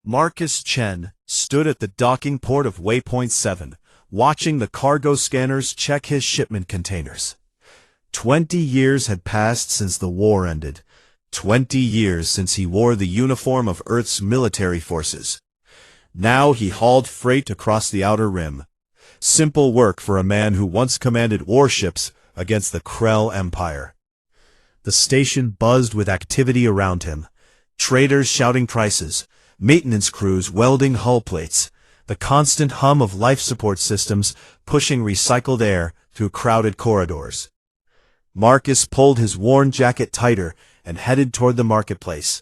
Marcus Chen stood at the docking port of Waypoint 7, watching the cargo scanners check his shipment containers. 20 years had passed since the war ended. 20 years since he wore the uniform of Earth's military forces. Now he hauled freight across the Outer Rim. Simple work for a man who once commanded warships against the Krell Empire. The station buzzed with activity around him. Traders shouting prices, maintenance crews welding hull plates, the constant hum of life support systems pushing recycled air through crowded corridors. Marcus pulled his worn jacket tighter and headed toward the marketplace.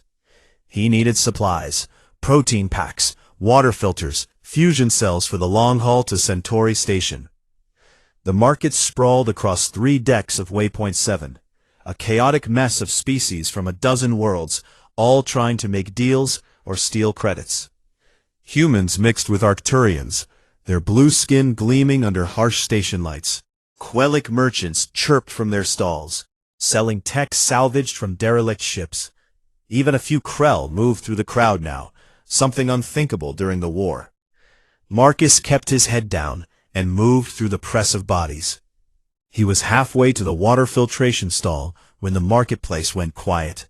He needed supplies, protein packs, water filters, fusion cells for the long haul to Centauri Station. The market sprawled across 3 decks of Waypoint 7, a chaotic mess of species from a dozen worlds, all trying to make deals or steal credits. Humans mixed with Arcturians, their blue skin gleaming under harsh station lights. Quellic merchants chirped from their stalls, selling tech salvaged from derelict ships. Even a few Krell moved through the crowd now, something unthinkable during the war. Marcus kept his head down and moved through the press of bodies. He was halfway to the water filtration stall when the marketplace went quiet.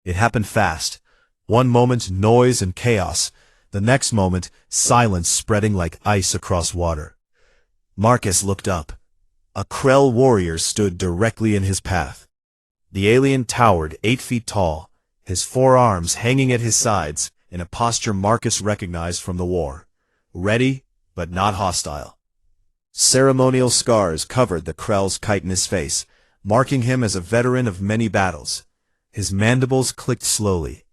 It happened fast. One moment noise and chaos, the next moment silence spreading like ice across water. Marcus looked up. A Krell warrior stood directly in his path. The alien towered 8 feet tall, his 4 arms hanging at his sides in a posture Marcus recognized from the war. Ready, but not hostile. Ceremonial scars covered the Krell's chitinous face, marking him as a veteran of many battles. His mandibles clicked slowly,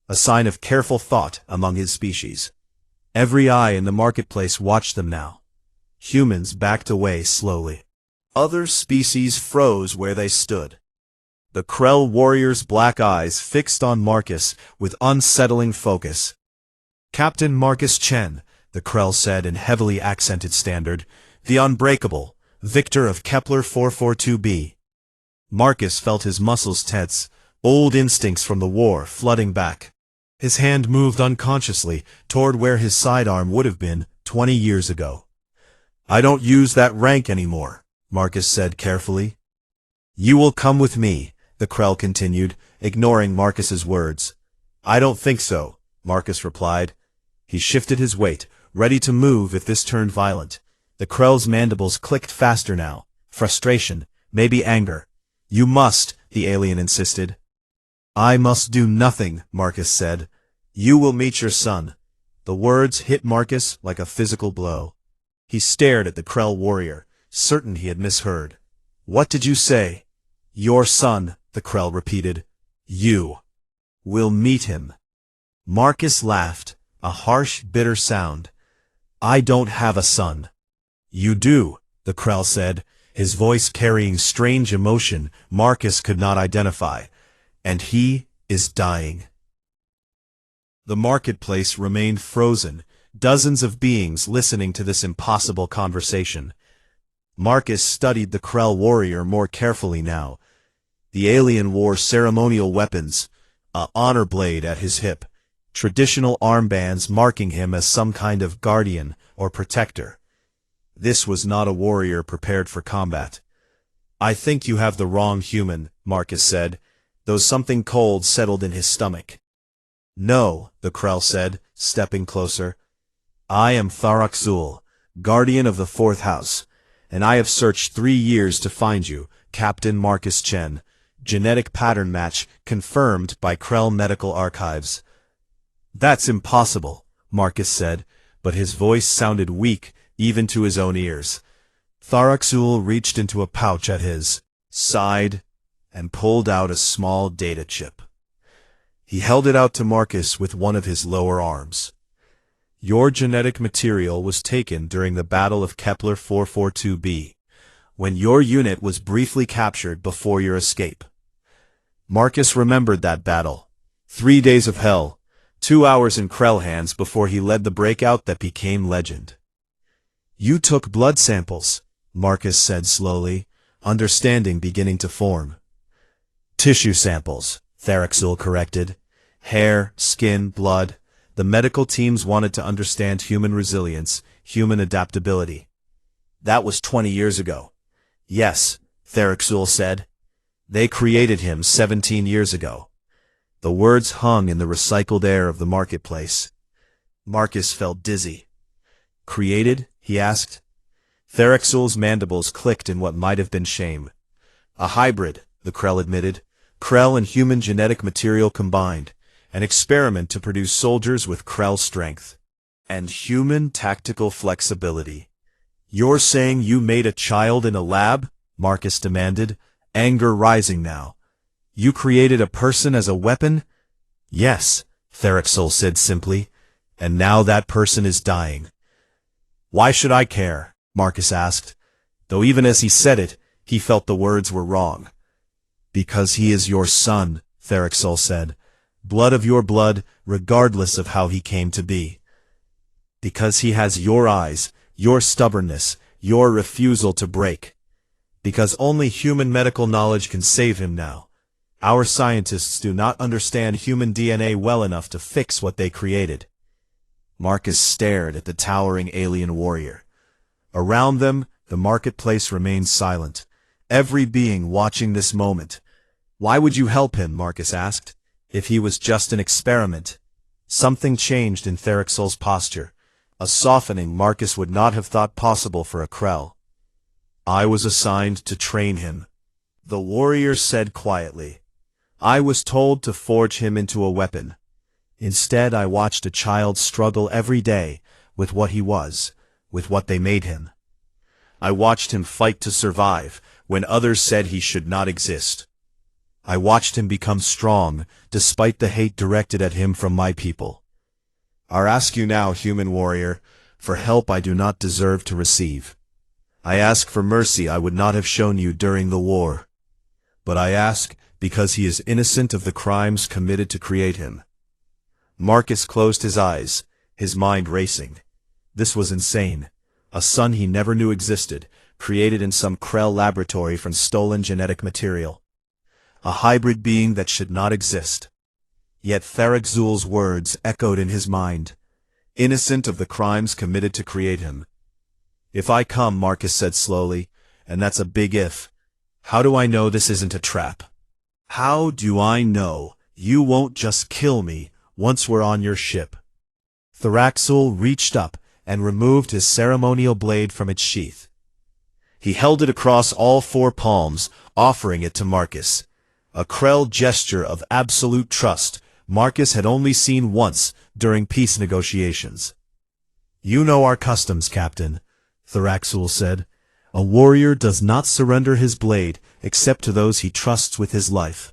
a sign of careful thought among his species. Every eye in the marketplace watched them now. Humans backed away slowly. Other species froze where they stood. The Krell warrior's black eyes fixed on Marcus with unsettling focus. "Captain Marcus Chen," the Krell said in heavily accented standard, "the unbreakable, victor of Kepler 442b. Marcus felt his muscles tense, old instincts from the war flooding back. His hand moved unconsciously toward where his sidearm would have been 20 years ago. "I don't use that rank anymore," Marcus said carefully. "You will come with me," the Krell continued, ignoring Marcus's words. "I don't think so," Marcus replied. He shifted his weight, ready to move if this turned violent. The Krell's mandibles clicked faster now. Frustration, maybe anger. "You must," the alien insisted. "I must do nothing," Marcus said. "You will meet your son." The words hit Marcus like a physical blow. He stared at the Krell warrior, certain he had misheard. "What did you say?" "Your son," the Krell repeated. "You will meet him." Marcus laughed, a harsh, bitter sound. "I don't have a son." "You do," the Krell said, his voice carrying strange emotion Marcus could not identify. "And he is dying." The marketplace remained frozen, dozens of beings listening to this impossible conversation. Marcus studied the Krell warrior more carefully now. The alien wore ceremonial weapons, a honor blade at his hip, traditional armbands marking him as some kind of guardian or protector. This was not a warrior prepared for combat. "I think you have the wrong human," Marcus said, though something cold settled in his stomach. "No," the Krell said, stepping closer. "I am Tharaxul, guardian of the 4th house, and I have searched 3 years to find you, Captain Marcus Chen. Genetic pattern match confirmed by Krell Medical Archives." "That's impossible," Marcus said, but his voice sounded weak even to his own ears. Tharaxul reached into a pouch at his side and pulled out a small data chip. He held it out to Marcus with one of his lower arms. "Your genetic material was taken during the Battle of Kepler 442b, when your unit was briefly captured before your escape." Marcus remembered that battle. 3 days of hell, 2 hours in Krell hands before he led the breakout that became legend. "You took blood samples," Marcus said slowly, understanding beginning to form. "Tissue samples," Tharaxul corrected. "Hair, skin, blood, The medical teams wanted to understand human resilience, human adaptability. That was 20 years ago. Yes, Therixul said. They created him 17 years ago. The words hung in the recycled air of the marketplace. Marcus felt dizzy. Created? He asked. Therixul's mandibles clicked in what might have been shame. A hybrid, the Krell admitted. Krell and human genetic material combined. An experiment to produce soldiers with Krell strength. And human tactical flexibility. You're saying you made a child in a lab? Marcus demanded, anger rising now. You created a person as a weapon? Yes, Therixul said simply. And now that person is dying. Why should I care? Marcus asked, though even as he said it, he felt the words were wrong. Because he is your son, Therixul said. Blood of your blood, regardless of how he came to be. Because he has your eyes, your stubbornness, your refusal to break. Because only human medical knowledge can save him now. Our scientists do not understand human DNA well enough to fix what they created. Marcus stared at the towering alien warrior. Around them, the marketplace remained silent, every being watching this moment. Why would you help him? Marcus asked. If he was just an experiment. Something changed in Therixul's posture, a softening Marcus would not have thought possible for a Krell. I was assigned to train him, the warrior said quietly. I was told to forge him into a weapon. Instead, I watched a child struggle every day with what he was, with what they made him. I watched him fight to survive when others said he should not exist. I watched him become strong, despite the hate directed at him from my people. I ask you now, human warrior, for help I do not deserve to receive. I ask for mercy I would not have shown you during the war. But I ask because he is innocent of the crimes committed to create him. Marcus closed his eyes, his mind racing. This was insane. A son he never knew existed, created in some Krell laboratory from stolen genetic material. A hybrid being that should not exist. Yet Therixul's words echoed in his mind. Innocent of the crimes committed to create him. If I come, Marcus said slowly, and that's a big if, how do I know this isn't a trap? How do I know you won't just kill me once we're on your ship? Therixul reached up and removed his ceremonial blade from its sheath. He held it across all four palms, offering it to Marcus. A Krell gesture of absolute trust Marcus had only seen once during peace negotiations. You know our customs, Captain, Therixul said. A warrior does not surrender his blade except to those he trusts with his life.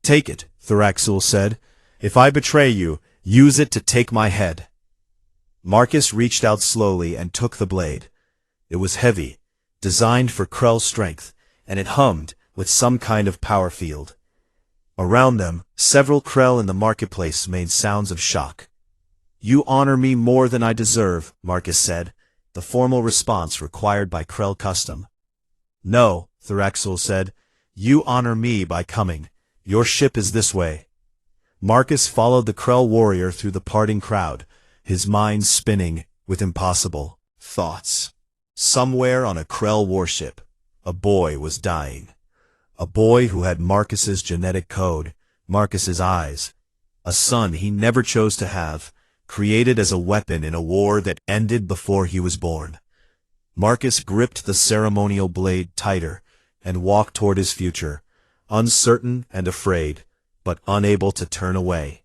Take it, Therixul said. If I betray you, use it to take my head. Marcus reached out slowly and took the blade. It was heavy, designed for Krell strength, and it hummed with some kind of power field. Around them, several Krell in the marketplace made sounds of shock. You honor me more than I deserve, Marcus said, the formal response required by Krell custom. No, Therixul said, you honor me by coming. Your ship is this way. Marcus followed the Krell warrior through the parting crowd, his mind spinning with impossible thoughts. Somewhere on a Krell warship, a boy was dying. A boy who had Marcus's genetic code, Marcus's eyes. A son he never chose to have, created as a weapon in a war that ended before he was born. Marcus gripped the ceremonial blade tighter and walked toward his future, uncertain and afraid, but unable to turn away.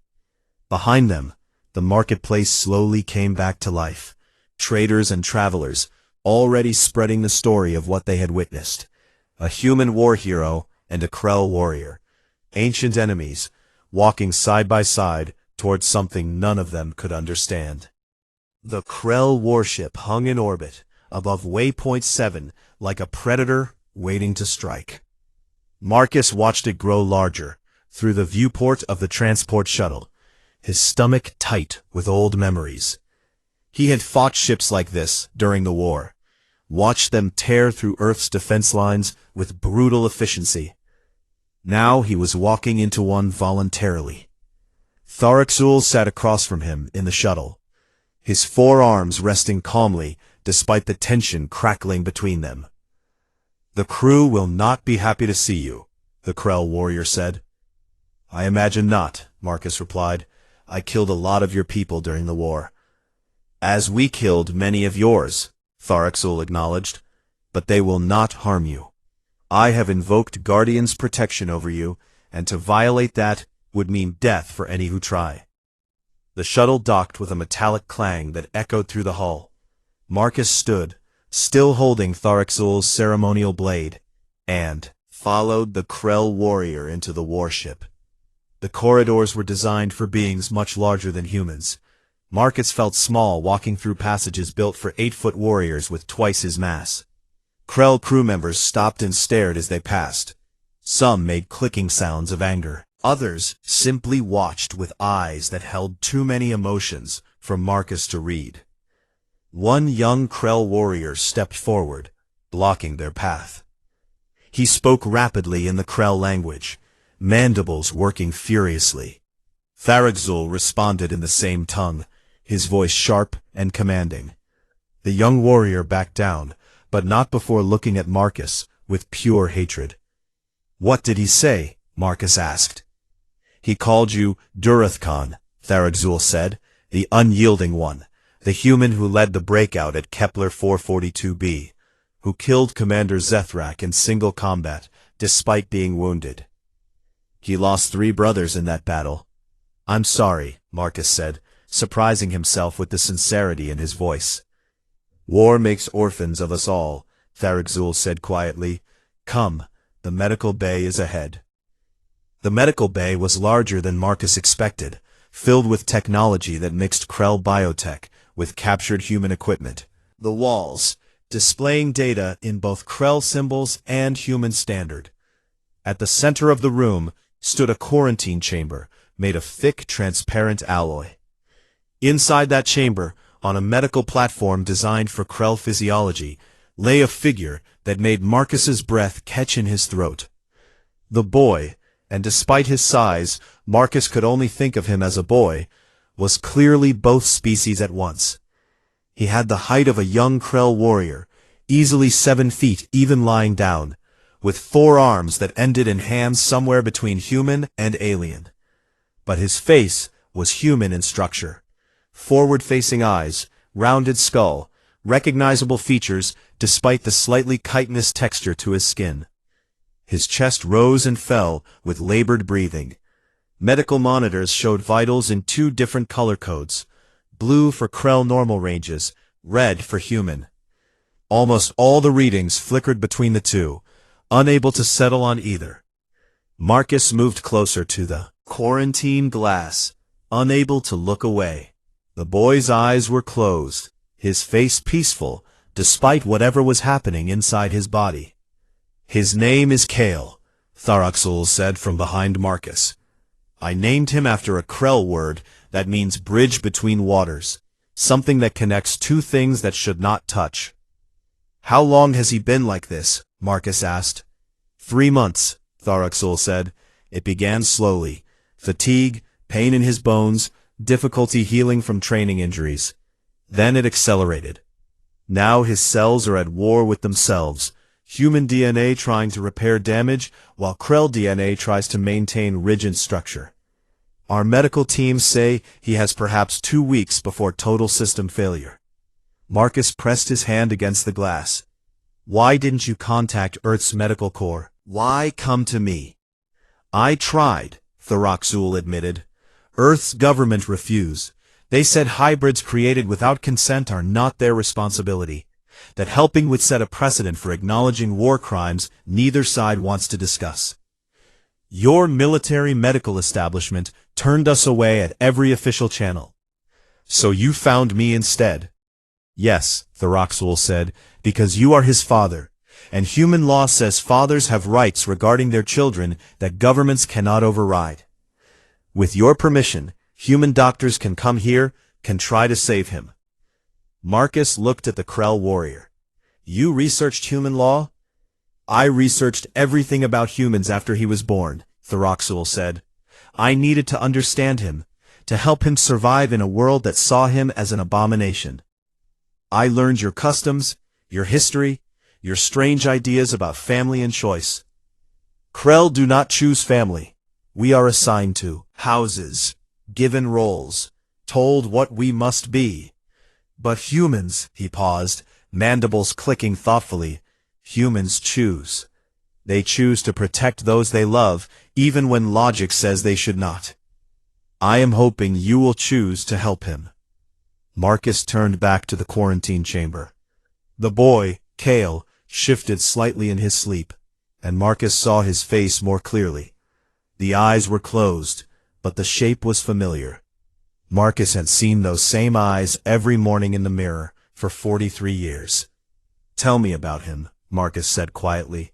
Behind them, the marketplace slowly came back to life. Traders and travelers, already spreading the story of what they had witnessed. A human war hero and a Krell warrior. Ancient enemies, walking side by side towards something none of them could understand. The Krell warship hung in orbit, above Waypoint 7, like a predator waiting to strike. Marcus watched it grow larger, through the viewport of the transport shuttle, his stomach tight with old memories. He had fought ships like this during the war, watched them tear through Earth's defense lines with brutal efficiency. Now he was walking into one voluntarily. Tharaxul sat across from him in the shuttle, his forearms resting calmly despite the tension crackling between them. "The crew will not be happy to see you," the Krell warrior said. "I imagine not," Marcus replied. "I killed a lot of your people during the war." "As we killed many of yours," Tharaxul acknowledged, "but they will not harm you. I have invoked Guardian's protection over you, and to violate that would mean death for any who try." The shuttle docked with a metallic clang that echoed through the hull. Marcus stood, still holding Tharaxul's ceremonial blade, and followed the Krell warrior into the warship. The corridors were designed for beings much larger than humans. Marcus felt small walking through passages built for 8-foot warriors with twice his mass. Krell crew members stopped and stared as they passed. Some made clicking sounds of anger. Others simply watched with eyes that held too many emotions for Marcus to read. One young Krell warrior stepped forward, blocking their path. He spoke rapidly in the Krell language, mandibles working furiously. Tharaxul responded in the same tongue, his voice sharp and commanding. The young warrior backed down, but not before looking at Marcus with pure hatred. "What did he say?" Marcus asked. "He called you Durathkon," Tharaxul said, "the unyielding one, the human who led the breakout at Kepler 442b, who killed Commander Zethrak in single combat despite being wounded. He lost 3 brothers in that battle." "I'm sorry," Marcus said, surprising himself with the sincerity in his voice. "War makes orphans of us all," Tharaxul said quietly. "Come, the medical bay is ahead." The medical bay was larger than Marcus expected, filled with technology that mixed Krell biotech with captured human equipment. The walls, displaying data in both Krell symbols and human standard. At the center of the room stood a quarantine chamber made of thick, transparent alloy. Inside that chamber, on a medical platform designed for Krell physiology, lay a figure that made Marcus's breath catch in his throat. The boy, and despite his size, Marcus could only think of him as a boy, was clearly both species at once. He had the height of a young Krell warrior, easily 7 feet even lying down, with 4 arms that ended in hands somewhere between human and alien. But his face was human in structure. Forward-facing eyes, rounded skull, recognizable features despite the slightly chitinous texture to his skin. His chest rose and fell with labored breathing. Medical monitors showed vitals in 2 different color codes, blue for Krell normal ranges, red for human. Almost all the readings flickered between the 2, unable to settle on either. Marcus moved closer to the quarantine glass, unable to look away. The boy's eyes were closed, his face peaceful, despite whatever was happening inside his body. "His name is Kale," Tharaxul said from behind Marcus. "I named him after a Krell word that means bridge between waters, something that connects 2 things that should not touch." "How long has he been like this?" Marcus asked. 3 months, Tharaxul said. "It began slowly. Fatigue, pain in his bones, difficulty healing from training injuries. Then it accelerated. Now his cells are at war with themselves, human DNA trying to repair damage, while Krell DNA tries to maintain rigid structure. Our medical teams say he has perhaps 2 weeks before total system failure." Marcus pressed his hand against the glass. "Why didn't you contact Earth's medical corps? Why come to me?" "I tried," Tharaxul admitted. "Earth's government refused. They said hybrids created without consent are not their responsibility, that helping would set a precedent for acknowledging war crimes neither side wants to discuss. Your military medical establishment turned us away at every official channel. So you found me instead." "Yes," Tharaxul said, "because you are his father, and human law says fathers have rights regarding their children that governments cannot override. With your permission, human doctors can come here, can try to save him." Marcus looked at the Krell warrior. "You researched human law?" "I researched everything about humans after he was born," Tharaxul said. "I needed to understand him, to help him survive in a world that saw him as an abomination. I learned your customs, your history, your strange ideas about family and choice. Krell do not choose family. We are assigned to houses, given roles, told what we must be. But humans, he paused, mandibles clicking thoughtfully, humans choose. They choose to protect those they love, even when logic says they should not. I am hoping you will choose to help him. Marcus turned back to the quarantine chamber. The boy, Kale, shifted slightly in his sleep, and Marcus saw his face more clearly. The eyes were closed, but the shape was familiar. Marcus had seen those same eyes every morning in the mirror for 43 years. Tell me about him, Marcus said quietly.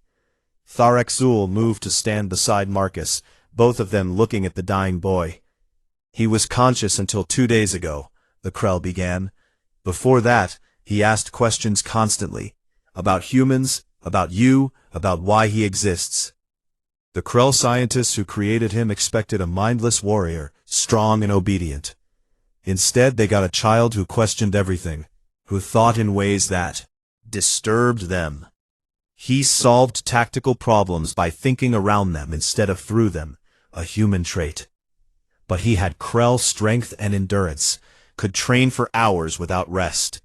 Tharexul moved to stand beside Marcus, both of them looking at the dying boy. He was conscious until 2 days ago, the Krell began. Before that, he asked questions constantly. About humans, about you, about why he exists. The Krell scientists who created him expected a mindless warrior, strong and obedient. Instead, they got a child who questioned everything, who thought in ways that disturbed them. He solved tactical problems by thinking around them instead of through them, a human trait. But he had Krell strength and endurance, could train for hours without rest.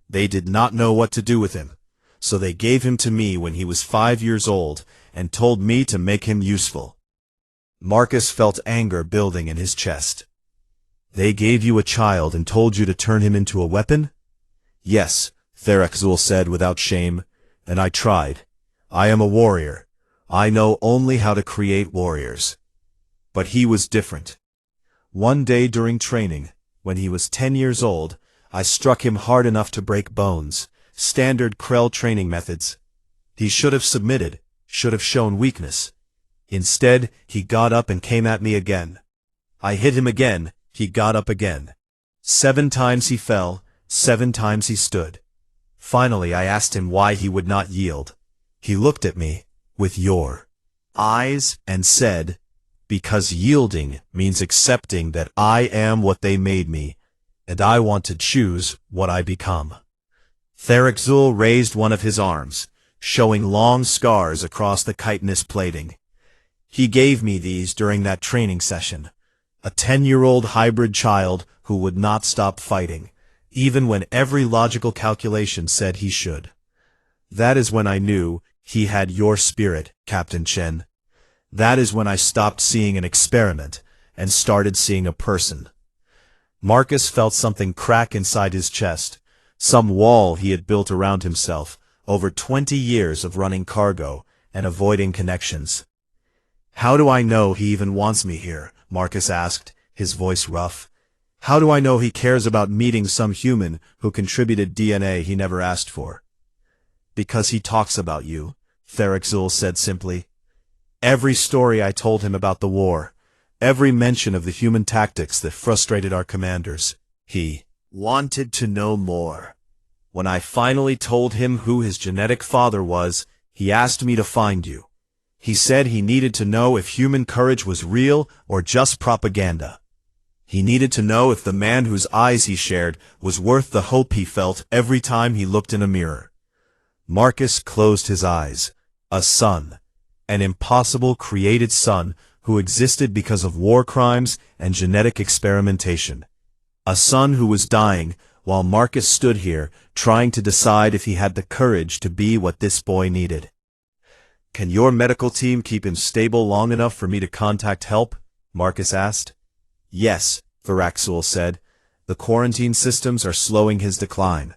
They did not know what to do with him, so they gave him to me when he was 5 years old and told me to make him useful. Marcus felt anger building in his chest. They gave you a child and told you to turn him into a weapon? Yes, Tharexul said without shame, and I tried. I am a warrior. I know only how to create warriors. But he was different. One day during training, when he was 10 years old, I struck him hard enough to break bones, standard Krell training methods. He should have submitted, should have shown weakness. Instead, he got up and came at me again. I hit him again, he got up again. 7 times he fell, 7 times he stood. Finally, I asked him why he would not yield. He looked at me, with your eyes, and said, because yielding means accepting that I am what they made me, and I want to choose what I become. Tharexul raised one of his arms, showing long scars across the chitinous plating. He gave me these during that training session. A 10-year-old hybrid child who would not stop fighting, even when every logical calculation said he should. That is when I knew he had your spirit, Captain Chen. That is when I stopped seeing an experiment and started seeing a person. Marcus felt something crack inside his chest, some wall he had built around himself over 20 years of running cargo and avoiding connections. How do I know he even wants me here? Marcus asked, his voice rough. How do I know he cares about meeting some human who contributed DNA he never asked for? Because he talks about you, Tharexul said simply. Every story I told him about the war, every mention of the human tactics that frustrated our commanders, he wanted to know more. When I finally told him who his genetic father was, he asked me to find you. He said he needed to know if human courage was real or just propaganda. He needed to know if the man whose eyes he shared was worth the hope he felt every time he looked in a mirror. Marcus closed his eyes. A son. An impossible created son who existed because of war crimes and genetic experimentation. A son who was dying while Marcus stood here trying to decide if he had the courage to be what this boy needed. Can your medical team keep him stable long enough for me to contact help? Marcus asked. Yes, Tharexul said. The quarantine systems are slowing his decline.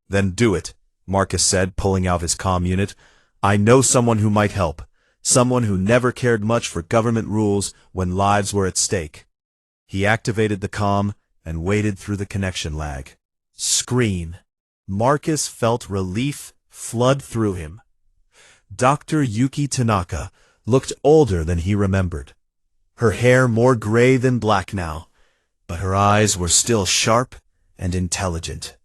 Then do it, Marcus said, pulling out his comm unit. I know someone who might help. Someone who never cared much for government rules when lives were at stake. He activated the comm and waited through the connection lag. Screen. Marcus felt relief flood through him. Dr. Yuki Tanaka looked older than he remembered. Her hair more gray than black now, but her eyes were still sharp and intelligent.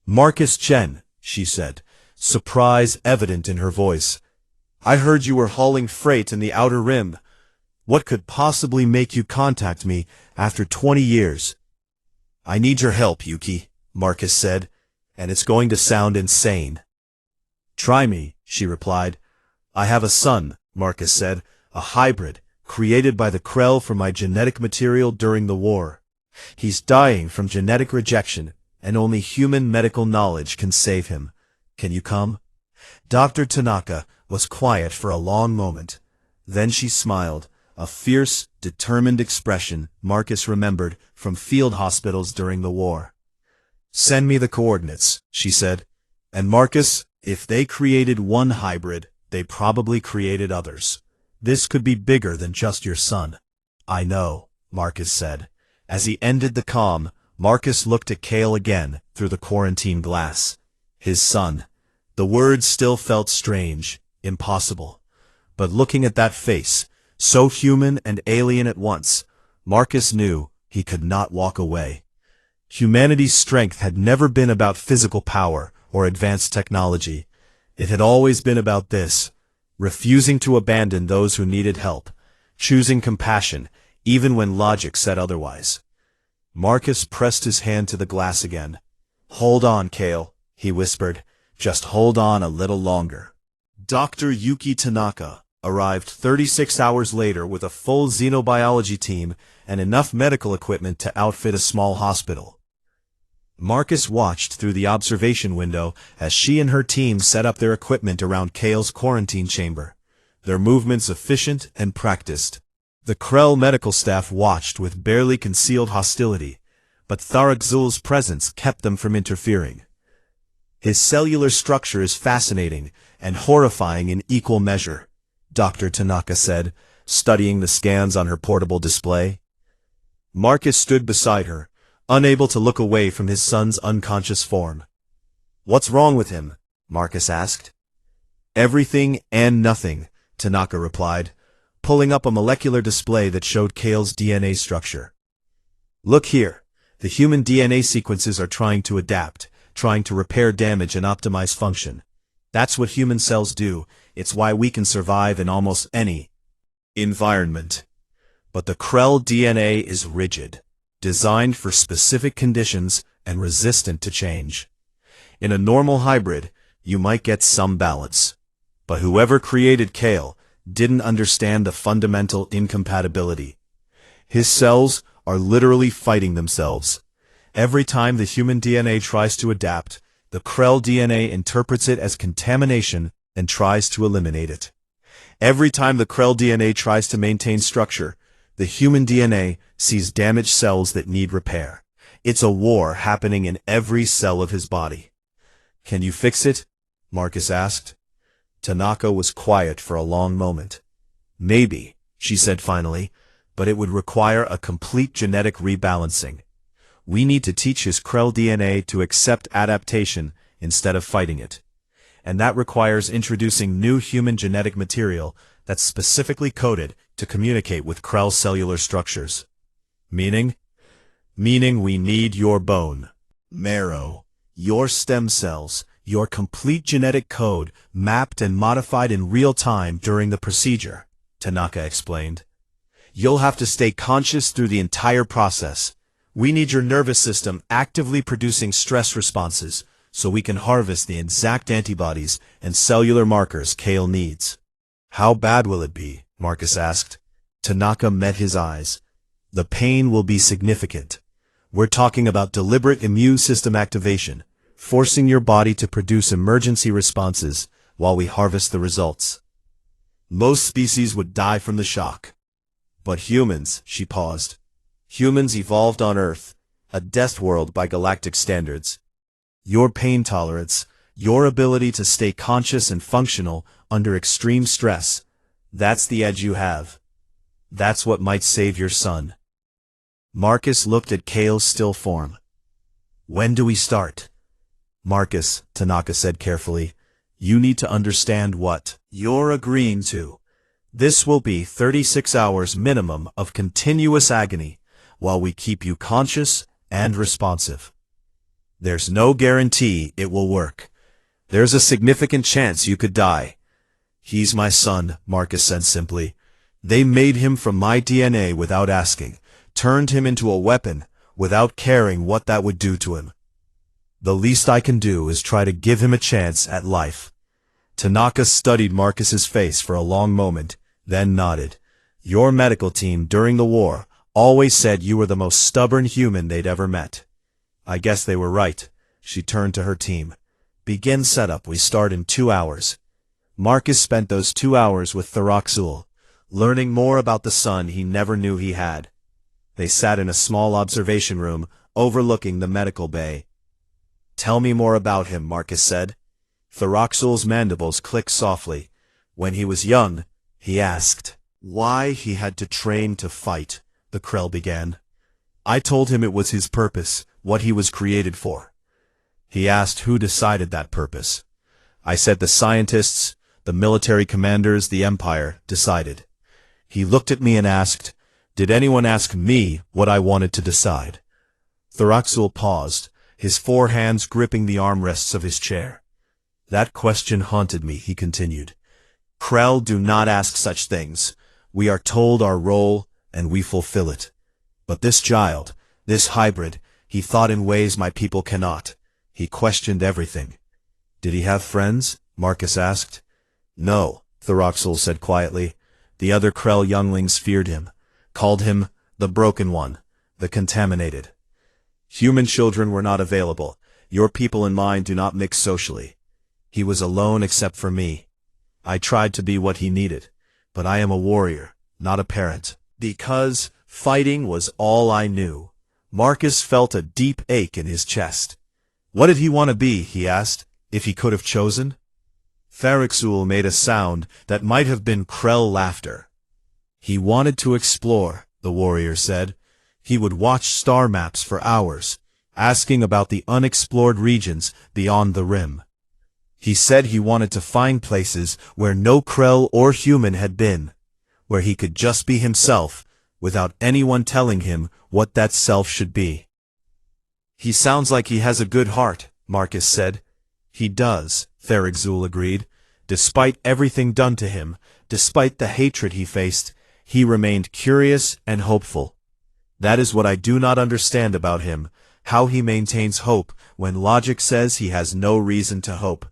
Marcus Chen, she said, surprise evident in her voice. I heard you were hauling freight in the Outer Rim. What could possibly make you contact me After 20 years. I need your help, Yuki, Marcus said, and it's going to sound insane. Try me, she replied. I have a son, Marcus said, a hybrid, created by the Krell from my genetic material during the war. He's dying from genetic rejection, and only human medical knowledge can save him. Can you come? Dr. Tanaka was quiet for a long moment. Then she smiled, a fierce, determined expression Marcus remembered from field hospitals during the war. Send me the coordinates, she said. And Marcus, if they created one hybrid, they probably created others. This could be bigger than just your son. I know, Marcus said. As he ended the comm, Marcus looked at Kale again through the quarantine glass. His son. The words still felt strange, impossible. But looking at that face, so human and alien at once, Marcus knew he could not walk away. Humanity's strength had never been about physical power or advanced technology. It had always been about this, refusing to abandon those who needed help, choosing compassion even when logic said otherwise. Marcus pressed his hand to the glass again. Hold on, Kale, he whispered. Just hold on a little longer. Dr. Yuki Tanaka arrived 36 hours later with a full xenobiology team and enough medical equipment to outfit a small hospital. Marcus watched through the observation window as she and her team set up their equipment around Kale's quarantine chamber, their movements efficient and practiced. The Krell medical staff watched with barely concealed hostility, but Tharagzul's presence kept them from interfering. His cellular structure is fascinating and horrifying in equal measure, Dr. Tanaka said, studying the scans on her portable display. Marcus stood beside her, unable to look away from his son's unconscious form. What's wrong with him? Marcus asked. Everything and nothing, Tanaka replied, pulling up a molecular display that showed Kale's DNA structure. Look here, the human DNA sequences are trying to adapt, trying to repair damage and optimize function. That's what human cells do. It's why we can survive in almost any environment. But the Krell DNA is rigid, designed for specific conditions and resistant to change. In a normal hybrid, you might get some balance. But whoever created Kale didn't understand the fundamental incompatibility. His cells are literally fighting themselves. Every time the human DNA tries to adapt, the Krell DNA interprets it as contamination and tries to eliminate it. Every time the Krell DNA tries to maintain structure, the human DNA sees damaged cells that need repair. It's a war happening in every cell of his body. Can you fix it? Marcus asked. Tanaka was quiet for a long moment. Maybe, she said finally, but it would require a complete genetic rebalancing. We need to teach his Krell DNA to accept adaptation instead of fighting it. And that requires introducing new human genetic material that's specifically coded to communicate with Krell cellular structures. Meaning? Meaning we need your bone, marrow, your stem cells, your complete genetic code mapped and modified in real time during the procedure, Tanaka explained. You'll have to stay conscious through the entire process. We need your nervous system actively producing stress responses so we can harvest the exact antibodies and cellular markers Kale needs. How bad will it be? Marcus asked. Tanaka met his eyes. The pain will be significant. We're talking about deliberate immune system activation, forcing your body to produce emergency responses while we harvest the results. Most species would die from the shock. But humans, she paused. Humans evolved on Earth, a death world by galactic standards. Your pain tolerance, your ability to stay conscious and functional under extreme stress, that's the edge you have. That's what might save your son. Marcus looked at Kale's still form. When do we start? Marcus, Tanaka said carefully, you need to understand what you're agreeing to. This will be 36 hours minimum of continuous agony while we keep you conscious and responsive. There's no guarantee it will work. There's a significant chance you could die. He's my son, Marcus said simply. They made him from my DNA without asking, turned him into a weapon without caring what that would do to him. The least I can do is try to give him a chance at life. Tanaka studied Marcus's face for a long moment, then nodded. Your medical team during the war always said you were the most stubborn human they'd ever met. I guess they were right. She turned to her team. Begin setup. We start in 2 hours. Marcus spent those 2 hours with Theraxul, learning more about the sun he never knew he had. They sat in a small observation room overlooking the medical bay. Tell me more about him, Marcus said. Theraxul's mandibles clicked softly. When he was young, he asked why he had to train to fight, the Krell began. I told him it was his purpose, what he was created for. He asked who decided that purpose. I said the scientists, the military commanders, the Empire decided. He looked at me and asked, did anyone ask me what I wanted to decide? Theraxul paused, his 4 hands gripping the armrests of his chair. That question haunted me, he continued. Krell do not ask such things. We are told our role, and we fulfill it. But this child, this hybrid, he thought in ways my people cannot. He questioned everything. Did he have friends? Marcus asked. No, Theraxul said quietly. The other Krell younglings feared him, called him the Broken One, the Contaminated. Human children were not available. Your people and mine do not mix socially. He was alone except for me. I tried to be what he needed, but I am a warrior, not a parent. Because fighting was all I knew. Marcus felt a deep ache in his chest. What did he want to be, he asked, if he could have chosen? Theraxul made a sound that might have been Krell laughter. He wanted to explore, the warrior said. He would watch star maps for hours, asking about the unexplored regions beyond the rim. He said he wanted to find places where no Krell or human had been, where he could just be himself, without anyone telling him what that self should be. He sounds like he has a good heart, Marcus said. He does, Theraxul agreed. Despite everything done to him, despite the hatred he faced, he remained curious and hopeful. That is what I do not understand about him, how he maintains hope when logic says he has no reason to hope.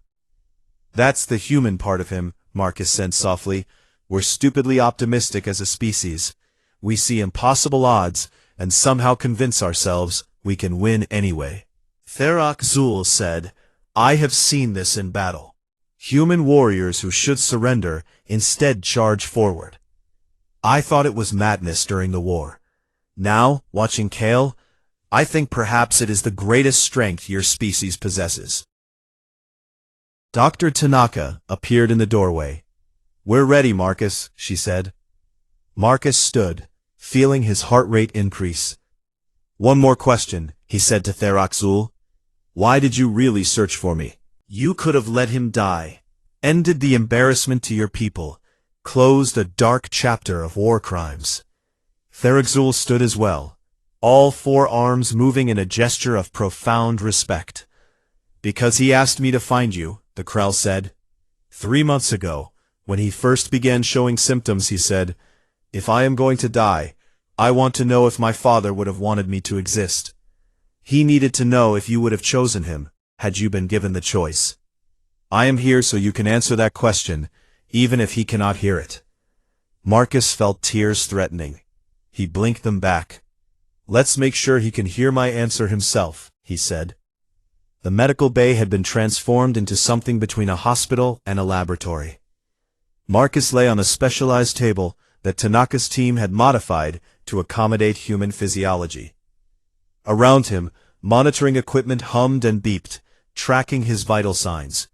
That's the human part of him, Marcus said softly. We're stupidly optimistic as a species. We see impossible odds and somehow convince ourselves we can win anyway. Theraxul said, I have seen this in battle. Human warriors who should surrender instead charge forward. I thought it was madness during the war. Now, watching Kale, I think perhaps it is the greatest strength your species possesses. Dr. Tanaka appeared in the doorway. We're ready, Marcus, she said. Marcus stood, feeling his heart rate increase. One more question, he said to Theraxul. Why did you really search for me? You could have let him die, ended the embarrassment to your people, closed a dark chapter of war crimes. Theraxul stood as well, all 4 arms moving in a gesture of profound respect. Because he asked me to find you, the Krell said. 3 months ago, when he first began showing symptoms, he said, if I am going to die, I want to know if my father would have wanted me to exist. He needed to know if you would have chosen him, had you been given the choice. I am here so you can answer that question, even if he cannot hear it. Marcus felt tears threatening. He blinked them back. Let's make sure he can hear my answer himself, he said. The medical bay had been transformed into something between a hospital and a laboratory. Marcus lay on a specialized table that Tanaka's team had modified to accommodate human physiology. Around him, monitoring equipment hummed and beeped, tracking his vital signs.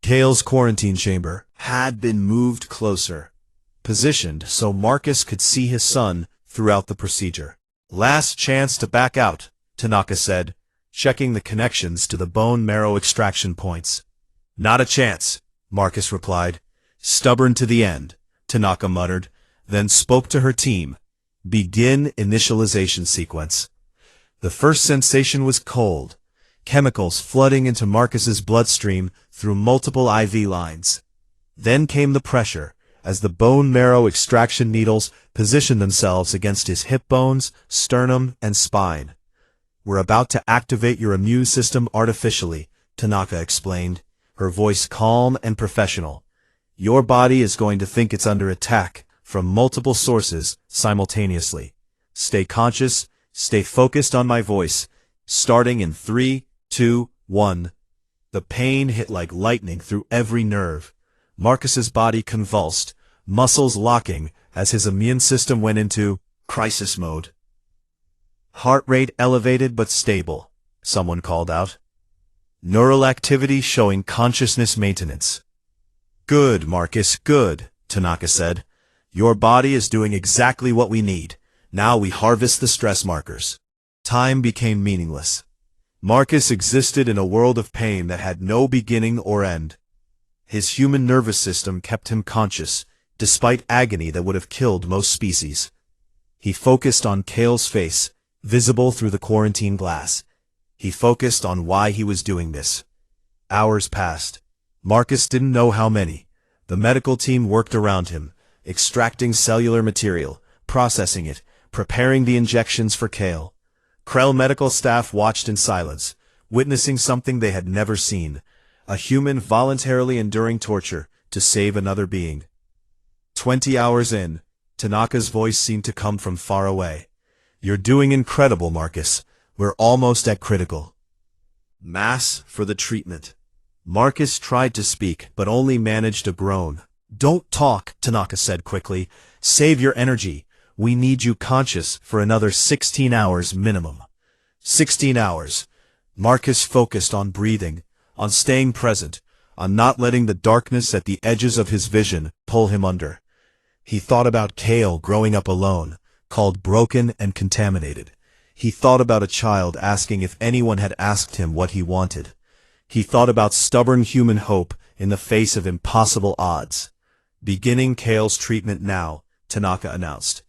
Kale's quarantine chamber had been moved closer, positioned so Marcus could see his son throughout the procedure. Last chance to back out, Tanaka said, checking the connections to the bone marrow extraction points. Not a chance, Marcus replied. Stubborn to the end, Tanaka muttered, then spoke to her team. Begin initialization sequence. The first sensation was cold, chemicals flooding into Marcus's bloodstream through multiple IV lines. Then came the pressure, as the bone marrow extraction needles positioned themselves against his hip bones, sternum, and spine. "We're about to activate your immune system artificially," Tanaka explained, her voice calm and professional. "Your body is going to think it's under attack from multiple sources simultaneously. Stay conscious, stay focused on my voice, starting in 3, 2, 1. The pain hit like lightning through every nerve. Marcus's body convulsed, muscles locking as his immune system went into crisis mode. "Heart rate elevated but stable," someone called out. "Neural activity showing consciousness maintenance." "Good, Marcus, good," Tanaka said. "Your body is doing exactly what we need. Now we harvest the stress markers." Time became meaningless. Marcus existed in a world of pain that had no beginning or end. His human nervous system kept him conscious, despite agony that would have killed most species. He focused on Kale's face, visible through the quarantine glass. He focused on why he was doing this. Hours passed. Marcus didn't know how many. The medical team worked around him, extracting cellular material, processing it, preparing the injections for Kale. Krell medical staff watched in silence, witnessing something they had never seen, a human voluntarily enduring torture to save another being. 20 hours in, Tanaka's voice seemed to come from far away. "You're doing incredible, Marcus. We're almost at critical mass for the treatment." Marcus tried to speak, but only managed to groan. "Don't talk," Tanaka said quickly. "Save your energy. We need you conscious for another 16 hours minimum." 16 hours. Marcus focused on breathing, on staying present, on not letting the darkness at the edges of his vision pull him under. He thought about Kale growing up alone, called broken and contaminated. He thought about a child asking if anyone had asked him what he wanted. He thought about stubborn human hope in the face of impossible odds. "Beginning Kale's treatment now," Tanaka announced.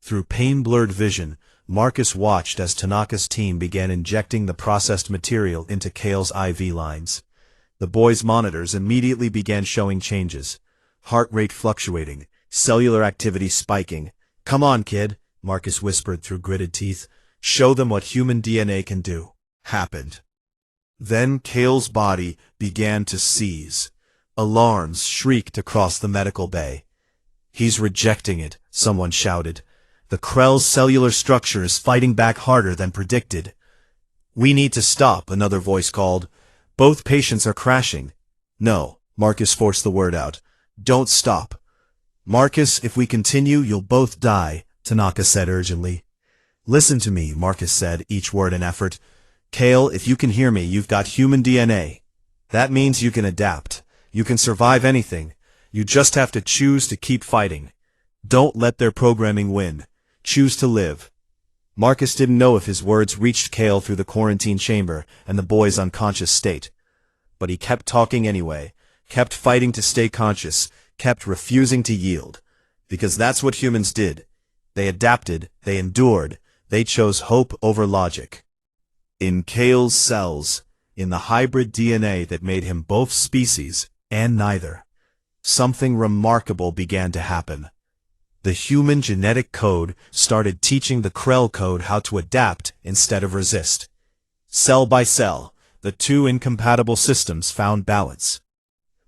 Through pain-blurred vision, Marcus watched as Tanaka's team began injecting the processed material into Kale's IV lines. The boy's monitors immediately began showing changes. Heart rate fluctuating, cellular activity spiking. "Come on, kid," Marcus whispered through gritted teeth. "Show them what human DNA can do." Happened. Then Kale's body began to seize. Alarms shrieked across the medical bay. "He's rejecting it," someone shouted. "The Krell's cellular structure is fighting back harder than predicted." "We need to stop," another voice called. "Both patients are crashing." "No," Marcus forced the word out. "Don't stop." "Marcus, if we continue, you'll both die," Tanaka said urgently. "Listen to me," Marcus said, each word an effort. "Kale, if you can hear me, you've got human DNA. That means you can adapt. You can survive anything. You just have to choose to keep fighting. Don't let their programming win. Choose to live." Marcus didn't know if his words reached Kale through the quarantine chamber and the boy's unconscious state. But he kept talking anyway, kept fighting to stay conscious, kept refusing to yield. Because that's what humans did. They adapted, they endured, they chose hope over logic. In Kale's cells, in the hybrid DNA that made him both species and neither, something remarkable began to happen. The human genetic code started teaching the Krell code how to adapt instead of resist. Cell by cell, the two incompatible systems found balance.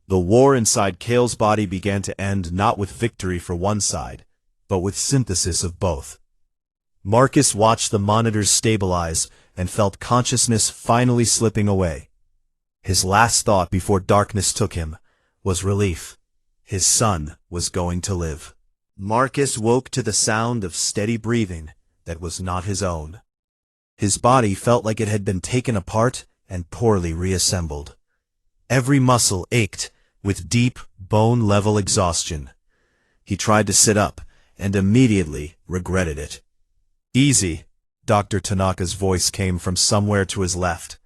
The war inside Kale's body began to end not with victory for one side, but with synthesis of both. Marcus watched the monitors stabilize and felt consciousness finally slipping away. His last thought before darkness took him was relief. His son was going to live. Marcus woke to the sound of steady breathing that was not his own. His body felt like it had been taken apart and poorly reassembled. Every muscle ached with deep, bone-level exhaustion. He tried to sit up and immediately regretted it. "Easy," Dr. Tanaka's voice came from somewhere to his left.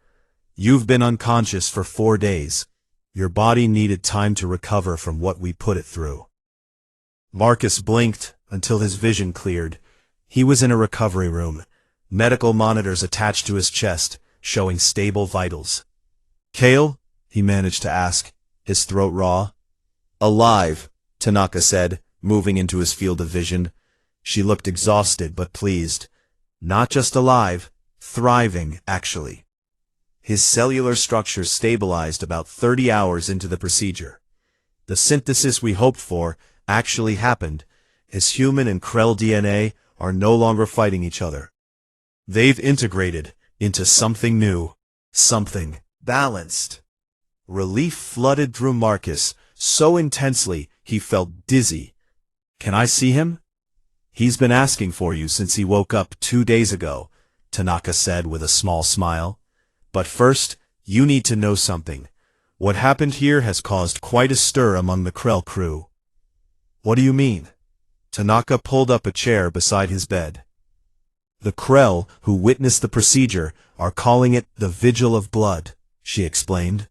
"You've been unconscious for 4 days. Your body needed time to recover from what we put it through." Marcus blinked until his vision cleared. He was in a recovery room, medical monitors attached to his chest, showing stable vitals. "Kale?" he managed to ask, his throat raw. "Alive," Tanaka said, moving into his field of vision. She looked exhausted but pleased. Not just alive, thriving, actually. His cellular structure stabilized about 30 hours into the procedure. The synthesis we hoped for actually happened. His human and Krell DNA are no longer fighting each other. They've integrated into something new, something balanced. Relief flooded through Marcus so intensely he felt dizzy. Can I see him? He's been asking for you since he woke up 2 days ago, Tanaka said with a small smile. But first, you need to know something. What happened here has caused quite a stir among the Krell crew. What do you mean? Tanaka pulled up a chair beside his bed. The Krell who witnessed the procedure are calling it the Vigil of Blood, she explained.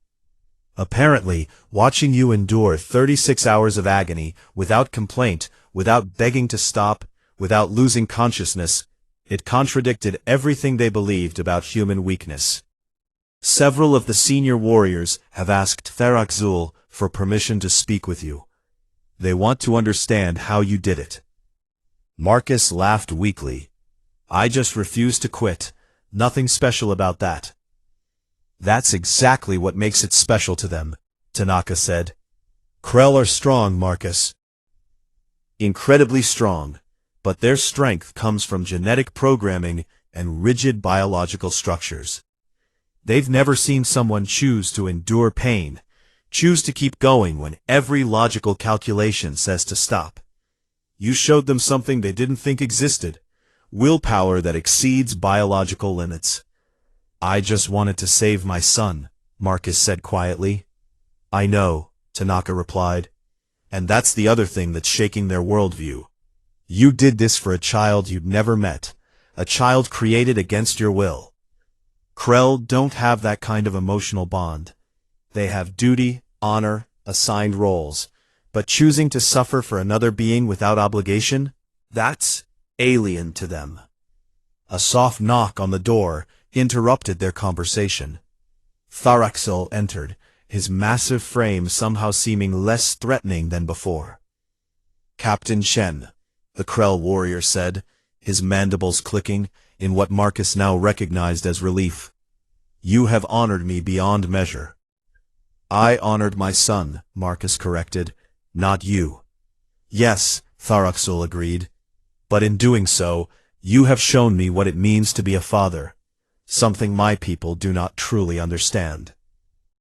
Apparently, watching you endure 36 hours of agony without complaint, without begging to stop, without losing consciousness, it contradicted everything they believed about human weakness. Several of the senior warriors have asked Theraxul for permission to speak with you. They want to understand how you did it. Marcus laughed weakly. I just refuse to quit. Nothing special about that. That's exactly what makes it special to them, Tanaka said. Krell are strong, Marcus. Incredibly strong, but their strength comes from genetic programming and rigid biological structures. They've never seen someone choose to endure pain, choose to keep going when every logical calculation says to stop. You showed them something they didn't think existed, willpower that exceeds biological limits. I just wanted to save my son, Marcus said quietly. I know, Tanaka replied. And that's the other thing that's shaking their worldview. You did this for a child you'd never met, a child created against your will. Krell don't have that kind of emotional bond. They have duty, honor, assigned roles, but choosing to suffer for another being without obligation, that's alien to them. A soft knock on the door interrupted their conversation. Tharaxul entered, his massive frame somehow seeming less threatening than before. Captain Shen, the Krell warrior said, his mandibles clicking, in what Marcus now recognized as relief. You have honored me beyond measure. I honored my son, Marcus corrected, not you. Yes, Tharaxul agreed. But in doing so, you have shown me what it means to be a father, something my people do not truly understand.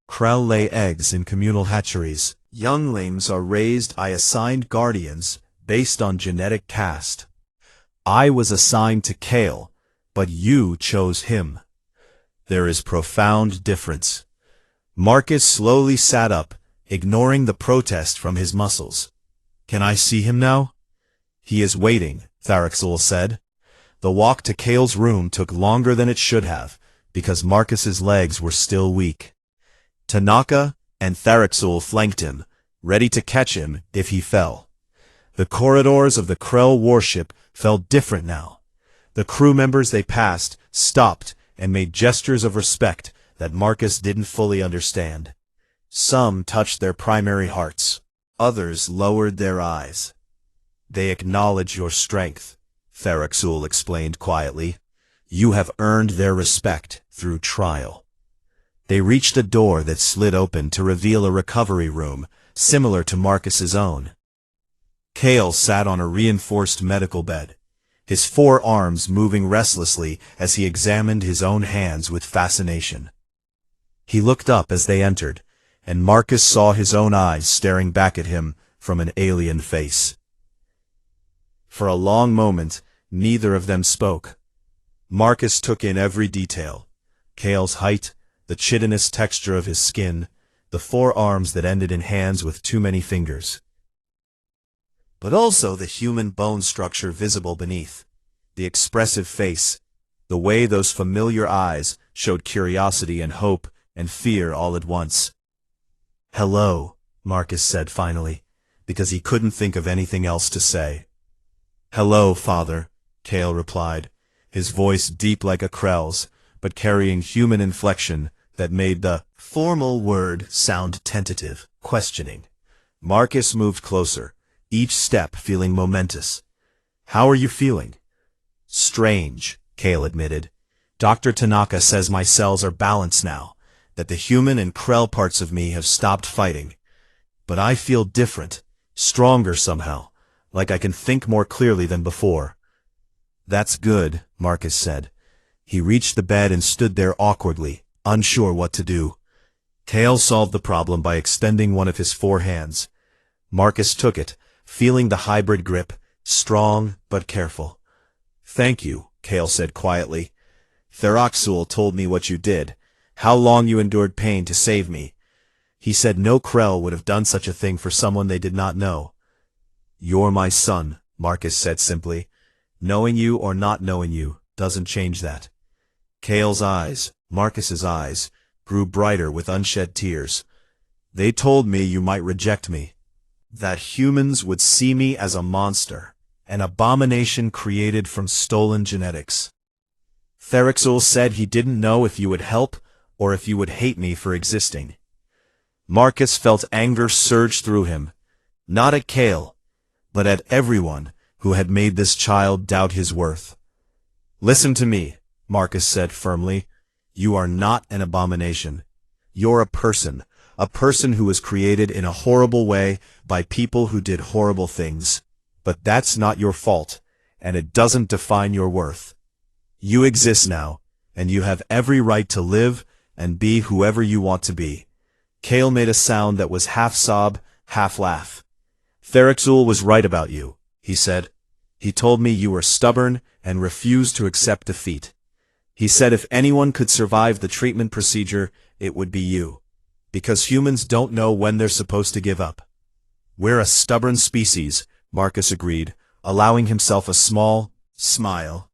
Krell lay eggs in communal hatcheries. Younglings are raised by assigned guardians based on genetic caste. I was assigned to Kale, but you chose him. There is profound difference. Marcus slowly sat up, ignoring the protest from his muscles. Can I see him now? He is waiting, Tharaxul said. The walk to Kale's room took longer than it should have, because Marcus's legs were still weak. Tanaka and Tharaxul flanked him, ready to catch him if he fell. The corridors of the Krell warship felt different now. The crew members they passed stopped and made gestures of respect that Marcus didn't fully understand. Some touched their primary hearts. Others lowered their eyes. They acknowledge your strength, Tharaxul explained quietly. You have earned their respect through trial. They reached a door that slid open to reveal a recovery room, similar to Marcus's own. Kale sat on a reinforced medical bed, his forearms moving restlessly as he examined his own hands with fascination. He looked up as they entered, and Marcus saw his own eyes staring back at him from an alien face. For a long moment, neither of them spoke. Marcus took in every detail: Kale's height, the chitinous texture of his skin, the forearms that ended in hands with too many fingers. But also the human bone structure visible beneath, the expressive face, the way those familiar eyes showed curiosity and hope and fear all at once. Hello, Marcus said finally, because he couldn't think of anything else to say. Hello, Father, Kale replied, his voice deep like a Krell's, but carrying human inflection that made the formal word sound tentative, questioning. Marcus moved closer, each step feeling momentous. "How are you feeling?" "Strange," Kale admitted. "Dr. Tanaka says my cells are balanced now, that the human and Krell parts of me have stopped fighting. But I feel different, stronger somehow, like I can think more clearly than before." "That's good," Marcus said. He reached the bed and stood there awkwardly, unsure what to do. Kale solved the problem by extending one of his 4 hands. Marcus took it, feeling the hybrid grip, strong but careful. "Thank you," Kale said quietly. "Theraxul told me what you did, how long you endured pain to save me. He said no Krell would have done such a thing for someone they did not know." "You're my son," Marcus said simply. "Knowing you or not knowing you doesn't change that." Kale's eyes, Marcus's eyes, grew brighter with unshed tears. "They told me you might reject me, that humans would see me as a monster, an abomination created from stolen genetics. Theraxul said he didn't know if you would help or if you would hate me for existing." Marcus felt anger surge through him, not at Kale, but at everyone who had made this child doubt his worth. "Listen to me," Marcus said firmly. "You are not an abomination. You're a person who was created in a horrible way by people who did horrible things. But that's not your fault, and it doesn't define your worth. You exist now, and you have every right to live and be whoever you want to be." Kale made a sound that was half sob, half laugh. "Theraxul was right about you," he said. "He told me you were stubborn and refused to accept defeat. He said if anyone could survive the treatment procedure, it would be you. Because humans don't know when they're supposed to give up." "We're a stubborn species," Marcus agreed, allowing himself a small smile.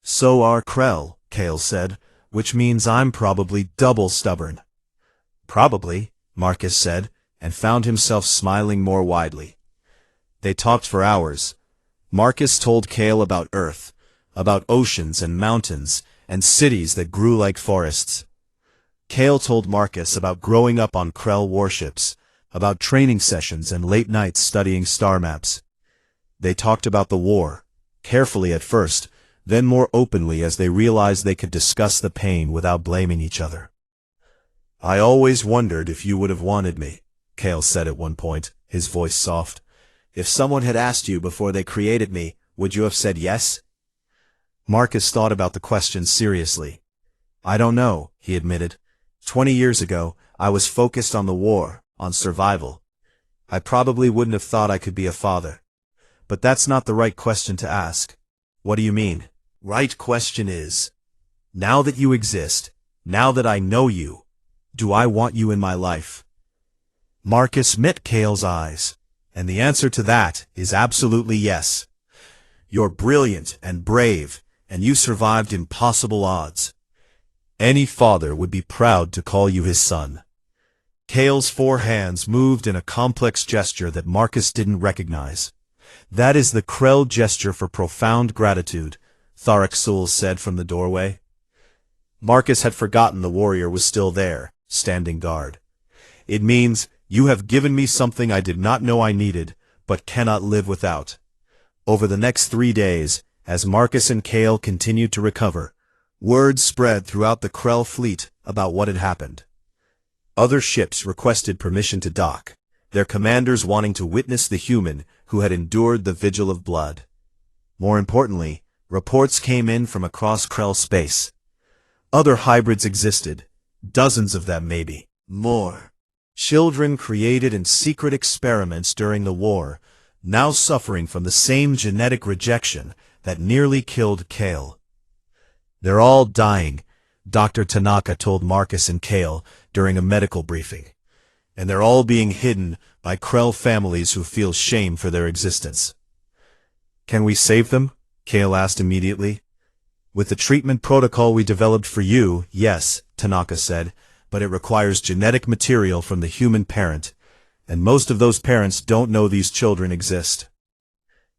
"So are Krell," Kale said, "which means I'm probably double stubborn." "Probably," Marcus said, and found himself smiling more widely. They talked for hours. Marcus told Kale about Earth, about oceans and mountains, and cities that grew like forests. Kale told Marcus about growing up on Krell warships, about training sessions and late nights studying star maps. They talked about the war, carefully at first, then more openly as they realized they could discuss the pain without blaming each other. "I always wondered if you would have wanted me," Kale said at one point, his voice soft. "If someone had asked you before they created me, would you have said yes?" Marcus thought about the question seriously. "I don't know," he admitted. 20 years ago, I was focused on the war, on survival. I probably wouldn't have thought I could be a father. But that's not the right question to ask." "What do you mean?" "Right question is, now that you exist, now that I know you, do I want you in my life?" Marcus met Kale's eyes, and the answer to that is absolutely yes. "You're brilliant and brave, and you survived impossible odds. Any father would be proud to call you his son." Kale's 4 hands moved in a complex gesture that Marcus didn't recognize. "That is the Krell gesture for profound gratitude," Tharaxul said from the doorway. Marcus had forgotten the warrior was still there, standing guard. "It means, you have given me something I did not know I needed, but cannot live without." Over the next 3 days, as Marcus and Kale continued to recover, word spread throughout the Krell fleet about what had happened. Other ships requested permission to dock, their commanders wanting to witness the human who had endured the vigil of blood. More importantly, reports came in from across Krell space. Other hybrids existed, dozens of them maybe, more. Children created in secret experiments during the war, now suffering from the same genetic rejection that nearly killed Kale. "They're all dying," Dr. Tanaka told Marcus and Kale during a medical briefing. "And they're all being hidden by Krell families who feel shame for their existence." "Can we save them?" Kale asked immediately. "With the treatment protocol we developed for you, yes," Tanaka said, "but it requires genetic material from the human parent, and most of those parents don't know these children exist."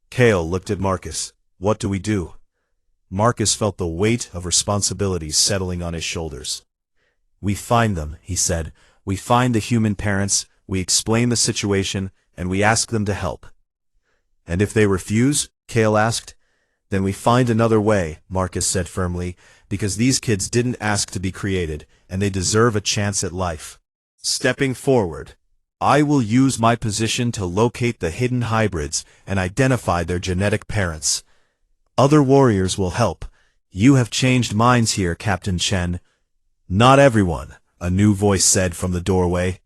Kale looked at Marcus. "What do we do?" Marcus felt the weight of responsibility settling on his shoulders. "We find them," he said. "We find the human parents, we explain the situation, and we ask them to help. And if they refuse? Kale asked. Then we find another way, Marcus said firmly, because these kids didn't ask to be created, and they deserve a chance at life. Stepping forward, I will use my position to locate the hidden hybrids and identify their genetic parents. Other warriors will help. You have changed minds here, Captain Chen. Not everyone, a new voice said from the doorway.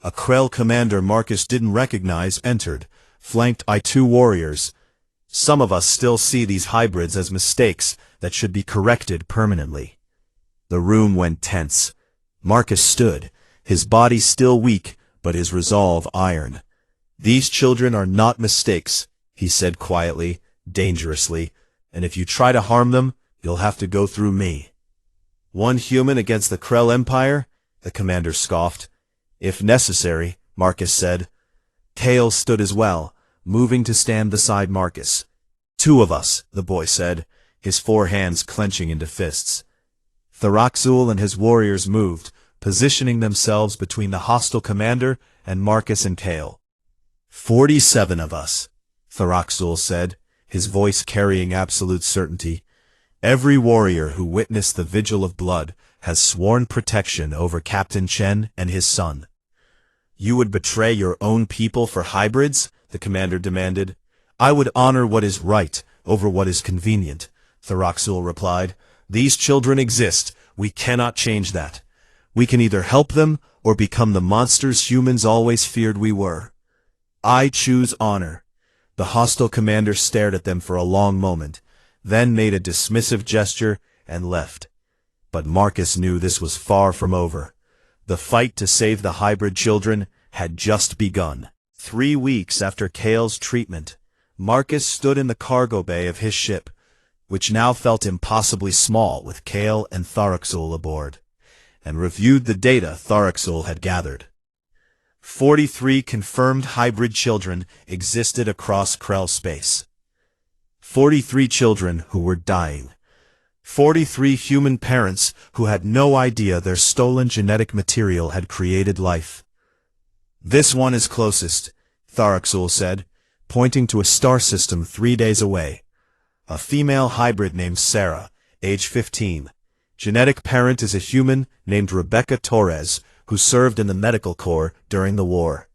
A Krell commander Marcus didn't recognize entered, flanked by 2 warriors. Some of us still see these hybrids as mistakes that should be corrected permanently. The room went tense. Marcus stood, his body still weak, but his resolve iron. These children are not mistakes, he said quietly, dangerously, and if you try to harm them, you'll have to go through me. 1 human against the Krell Empire? The commander scoffed. If necessary, Marcus said. Kale stood as well, moving to stand beside Marcus. 2 of us, the boy said, his 4 hands clenching into fists. Tharaxul and his warriors moved, positioning themselves between the hostile commander and Marcus and Kale. 47 of us, Tharaxul said, his voice carrying absolute certainty. Every warrior who witnessed the Vigil of Blood has sworn protection over Captain Chen and his son. You would betray your own people for hybrids? The commander demanded. I would honor what is right over what is convenient, Tharaxul replied. These children exist. We cannot change that. We can either help them or become the monsters humans always feared we were. I choose honor. The hostile commander stared at them for a long moment, then made a dismissive gesture and left. But Marcus knew this was far from over. The fight to save the hybrid children had just begun. 3 weeks after Kale's treatment, Marcus stood in the cargo bay of his ship, which now felt impossibly small with Kale and Tharaxul aboard, and reviewed the data Tharaxul had gathered. 43 confirmed hybrid children existed across Krell space. 43 children who were dying. 43 human parents who had no idea their stolen genetic material had created life. This one is closest, Tharaxul said, pointing to a star system 3 days away. A female hybrid named Sarah, age 15. Genetic parent is a human named Rebecca Torres, who served in the medical corps during the war.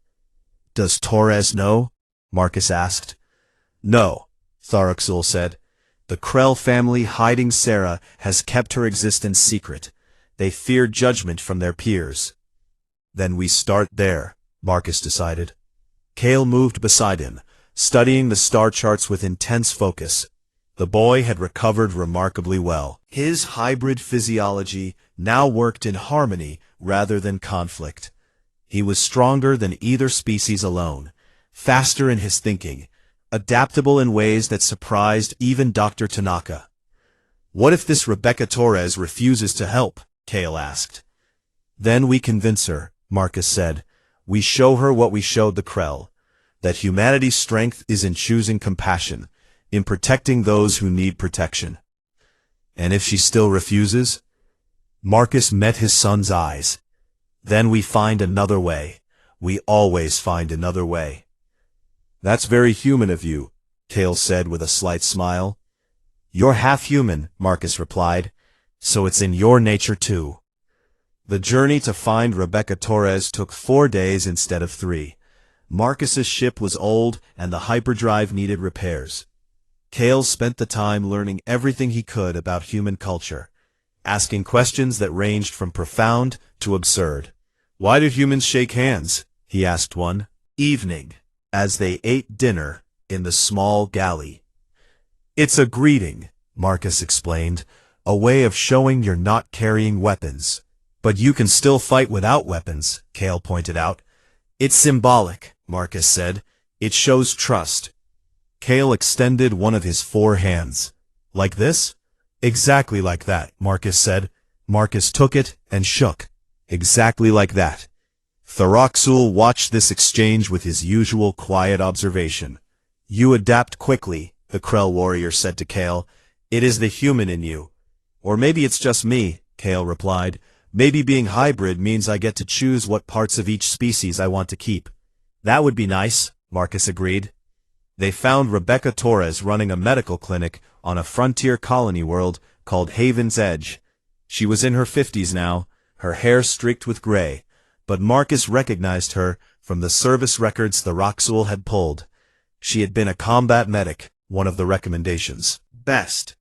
Does Torres know? Marcus asked. No, Tharaxul said. The Krell family hiding Sarah has kept her existence secret. They fear judgment from their peers. Then we start there, Marcus decided. Kale moved beside him, studying the star charts with intense focus. The boy had recovered remarkably well. His hybrid physiology now worked in harmony rather than conflict. He was stronger than either species alone, faster in his thinking, adaptable in ways that surprised even Dr. Tanaka. What if this Rebecca Torres refuses to help? Kale asked. Then we convince her, Marcus said. We show her what we showed the Krell, that humanity's strength is in choosing compassion, in protecting those who need protection. And if she still refuses? Marcus met his son's eyes. Then we find another way. We always find another way. That's very human of you, Kale said with a slight smile. You're half human, Marcus replied, so it's in your nature too. The journey to find Rebecca Torres took 4 days instead of 3. Marcus's ship was old and the hyperdrive needed repairs. Kale spent the time learning everything he could about human culture, asking questions that ranged from profound to absurd. Why do humans shake hands? He asked one evening, as they ate dinner in the small galley. It's a greeting, Marcus explained, a way of showing you're not carrying weapons. But you can still fight without weapons, Kale pointed out. It's symbolic, Marcus said. It shows trust. Kale extended one of his 4 hands. Like this? Exactly like that, Marcus said. Marcus took it and shook. Exactly like that. Tharaxul watched this exchange with his usual quiet observation. You adapt quickly, the Krell warrior said to Kale. It is the human in you. Or maybe it's just me, Kale replied. Maybe being hybrid means I get to choose what parts of each species I want to keep. That would be nice, Marcus agreed. They found Rebecca Torres running a medical clinic on a frontier colony world called Haven's Edge. She was in her 50s now, her hair streaked with gray, but Marcus recognized her from the service records the Roxul had pulled. She had been a combat medic, one of the recommendations. Best.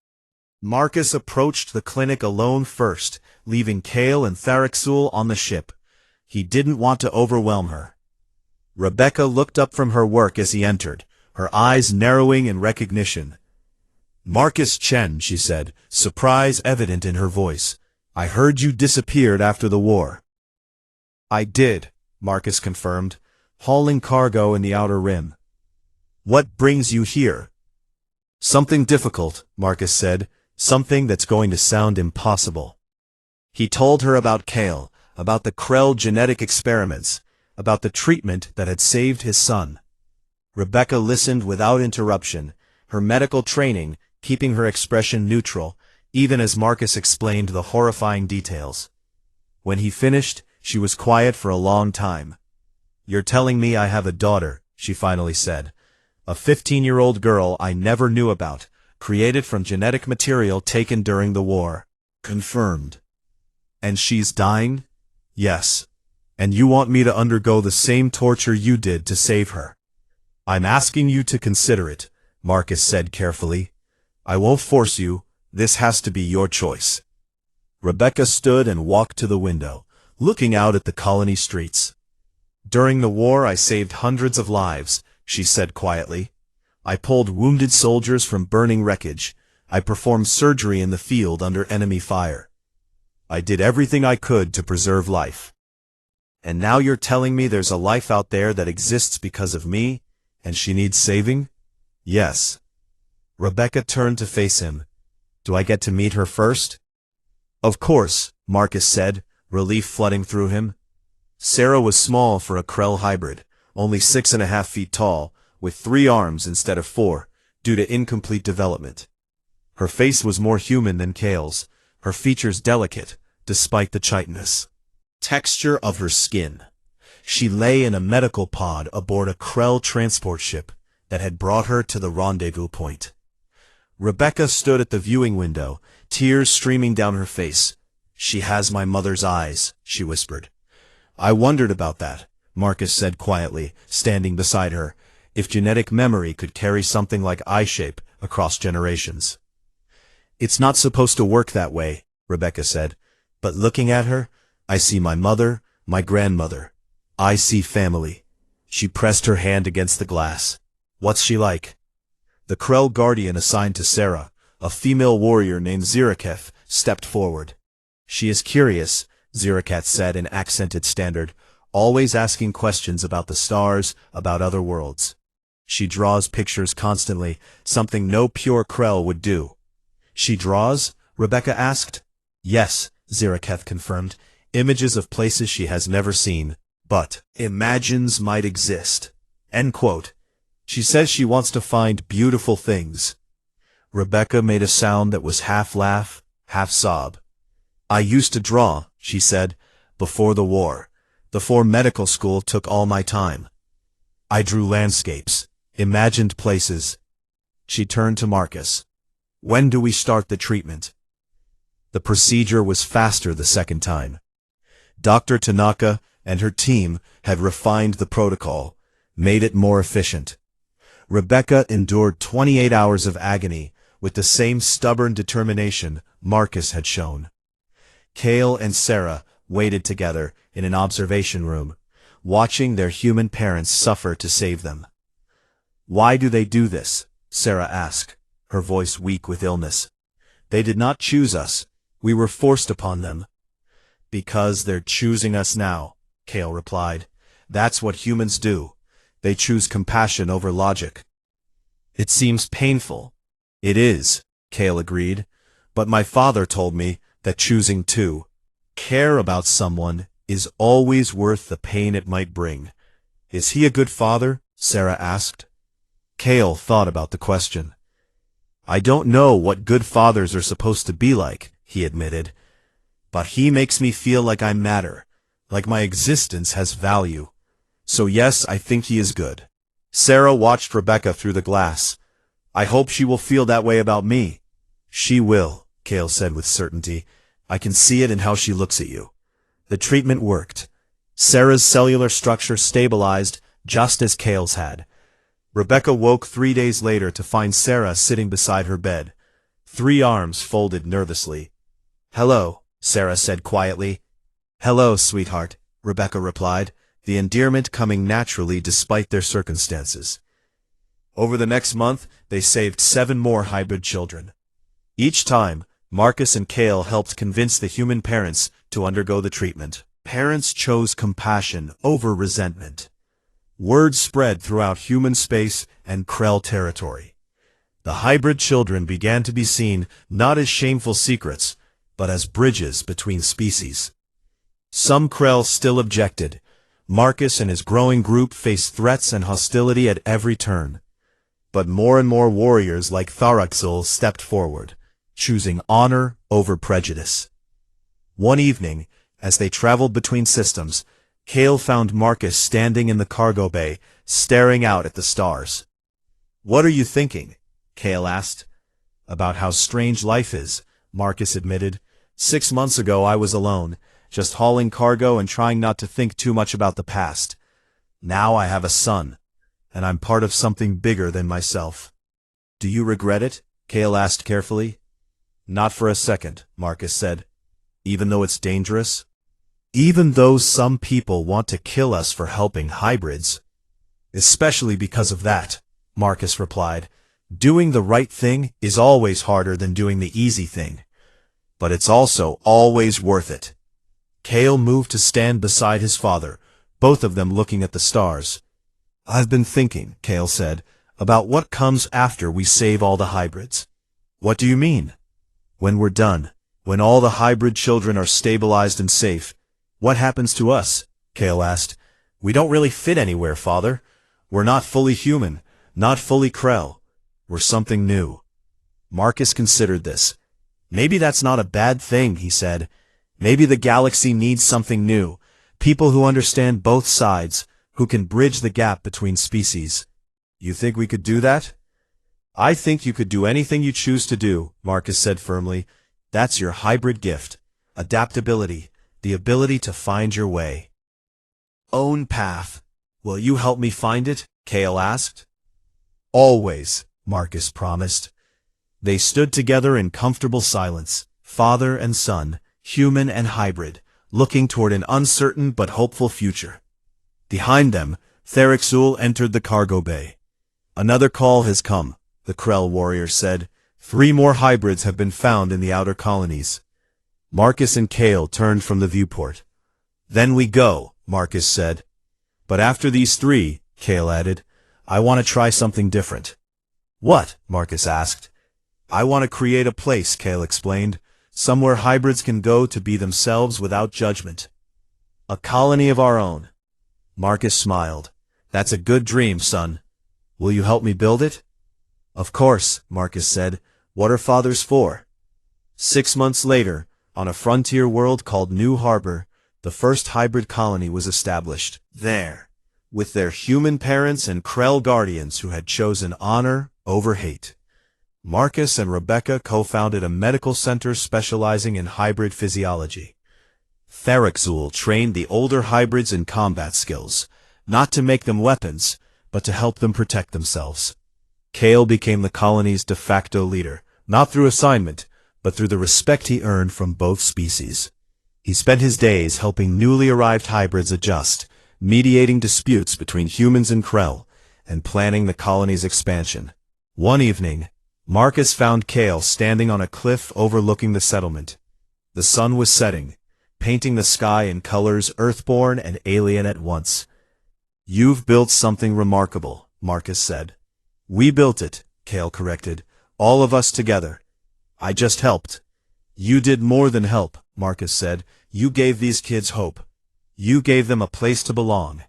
Marcus approached the clinic alone first, leaving Kale and Tharaxul on the ship. He didn't want to overwhelm her. Rebecca looked up from her work as he entered, her eyes narrowing in recognition. "Marcus Chen," she said, surprise evident in her voice. "I heard you disappeared after the war." "I did," Marcus confirmed, hauling cargo in the Outer Rim. "What brings you here?" "Something difficult," Marcus said, "something that's going to sound impossible." He told her about Kale, about the Krell genetic experiments, about the treatment that had saved his son. Rebecca listened without interruption, her medical training keeping her expression neutral, even as Marcus explained the horrifying details. When he finished, she was quiet for a long time. "You're telling me I have a daughter," she finally said. "A 15-year-old girl I never knew about, created from genetic material taken during the war." "Confirmed." "And she's dying?" "Yes. And you want me to undergo the same torture you did to save her?" "I'm asking you to consider it," Marcus said carefully. "I won't force you. This has to be your choice." Rebecca stood and walked to the window, looking out at the colony streets. "During the war I saved hundreds of lives," she said quietly. "I pulled wounded soldiers from burning wreckage. I performed surgery in the field under enemy fire. I did everything I could to preserve life. And now you're telling me there's a life out there that exists because of me, and she needs saving?" "Yes." Rebecca turned to face him. "Do I get to meet her first?" "Of course," Marcus said, relief flooding through him. Sarah was small for a Krell hybrid, only 6.5 feet tall, with 3 arms instead of 4, due to incomplete development. Her face was more human than Kale's, her features delicate, despite the chitinous texture of her skin. She lay in a medical pod aboard a Krell transport ship that had brought her to the rendezvous point. Rebecca stood at the viewing window, tears streaming down her face. "She has my mother's eyes," she whispered. "I wondered about that," Marcus said quietly, standing beside her, "if genetic memory could carry something like eye shape across generations." "It's not supposed to work that way," Rebecca said, "but looking at her, I see my mother, my grandmother. I see family." She pressed her hand against the glass. "What's she like?" The Krell guardian assigned to Sarah, a female warrior named Ziraketh, stepped forward. "She is curious," Ziraketh said in accented standard, "always asking questions about the stars, about other worlds. She draws pictures constantly, something no pure Krell would do." "She draws?" Rebecca asked. "Yes," Ziraketh confirmed, "images of places she has never seen, but imagines might exist." End quote. "She says she wants to find beautiful things." Rebecca made a sound that was half laugh, half sob. "I used to draw," she said, "before the war. Before medical school took all my time. I drew landscapes, imagined places." She turned to Marcus. "When do we start the treatment?" The procedure was faster the second time. Dr. Tanaka and her team had refined the protocol, made it more efficient. Rebecca endured 28 hours of agony with the same stubborn determination Marcus had shown. Kale and Sarah waited together in an observation room, watching their human parents suffer to save them. "Why do they do this?" Sarah asked, her voice weak with illness. "They did not choose us. We were forced upon them." "Because they're choosing us now," Kale replied. "That's what humans do. They choose compassion over logic." "It seems painful." "It is," Kale agreed. "But my father told me that choosing to care about someone is always worth the pain it might bring." "Is he a good father?" Sarah asked. Kale thought about the question. "I don't know what good fathers are supposed to be like," he admitted. "But he makes me feel like I matter, like my existence has value." So yes, I think he is good. Sarah watched Rebecca through the glass. I hope she will feel that way about me. She will, Cale said with certainty. I can see it in how she looks at you. The treatment worked. Sarah's cellular structure stabilized, just as Cale's had. Rebecca woke 3 days later to find Sarah sitting beside her bed, 3 arms folded nervously. Hello, Sarah said quietly. Hello, sweetheart, Rebecca replied, the endearment coming naturally despite their circumstances. Over the next month, they saved 7 more hybrid children. Each time, Marcus and Cale helped convince the human parents to undergo the treatment. Parents chose compassion over resentment. Word spread throughout human space and Krell territory. The hybrid children began to be seen not as shameful secrets, but as bridges between species. Some Krell still objected. Marcus and his growing group faced threats and hostility at every turn. But more and more warriors like Tharaxul stepped forward, choosing honor over prejudice. One evening, as they traveled between systems, Cale found Marcus standing in the cargo bay, staring out at the stars. What are you thinking? Cale asked. About how strange life is, Marcus admitted. 6 months ago I was alone, just hauling cargo and trying not to think too much about the past. Now I have a son, and I'm part of something bigger than myself. Do you regret it? Cale asked carefully. Not for a second, Marcus said. Even though it's dangerous? Even though some people want to kill us for helping hybrids. Especially because of that, Marcus replied. Doing the right thing is always harder than doing the easy thing. But it's also always worth it. Cale moved to stand beside his father, both of them looking at the stars. I've been thinking, Cale said, about what comes after we save all the hybrids. What do you mean? When we're done, when all the hybrid children are stabilized and safe, what happens to us? Cale asked. We don't really fit anywhere, father. We're not fully human, not fully Krell. We're something new. Marcus considered this. Maybe that's not a bad thing, he said. Maybe the galaxy needs something new, people who understand both sides, who can bridge the gap between species. You think we could do that? I think you could do anything you choose to do, Marcus said firmly. That's your hybrid gift. Adaptability, the ability to find your way. Own path. Will you help me find it? Cale asked. Always, Marcus promised. They stood together in comfortable silence, father and son, human and hybrid, looking toward an uncertain but hopeful future. Behind them, Tharaxul entered the cargo bay. Another call has come, the Krell warrior said. 3 more hybrids have been found in the outer colonies. Marcus and Cale turned from the viewport. Then we go, Marcus said. But after these 3, Cale added, I want to try something different. What? Marcus asked. I want to create a place, Cale explained, somewhere hybrids can go to be themselves without judgment. A colony of our own. Marcus smiled. That's a good dream, son. Will you help me build it? Of course, Marcus said. What are fathers for? 6 months later, on a frontier world called New Harbor, the first hybrid colony was established. There, with their human parents and Krell guardians who had chosen honor over hate. Marcus and Rebecca co-founded a medical center specializing in hybrid physiology. Tharaxul trained the older hybrids in combat skills, not to make them weapons, but to help them protect themselves. Cale became the colony's de facto leader, not through assignment, but through the respect he earned from both species. He spent his days helping newly arrived hybrids adjust, mediating disputes between humans and Krell, and planning the colony's expansion. One evening, Marcus found Cale standing on a cliff overlooking the settlement. The sun was setting, painting the sky in colors earthborn and alien at once. You've built something remarkable, Marcus said. We built it, Cale corrected, all of us together. I just helped. You did more than help, Marcus said. You gave these kids hope. You gave them a place to belong.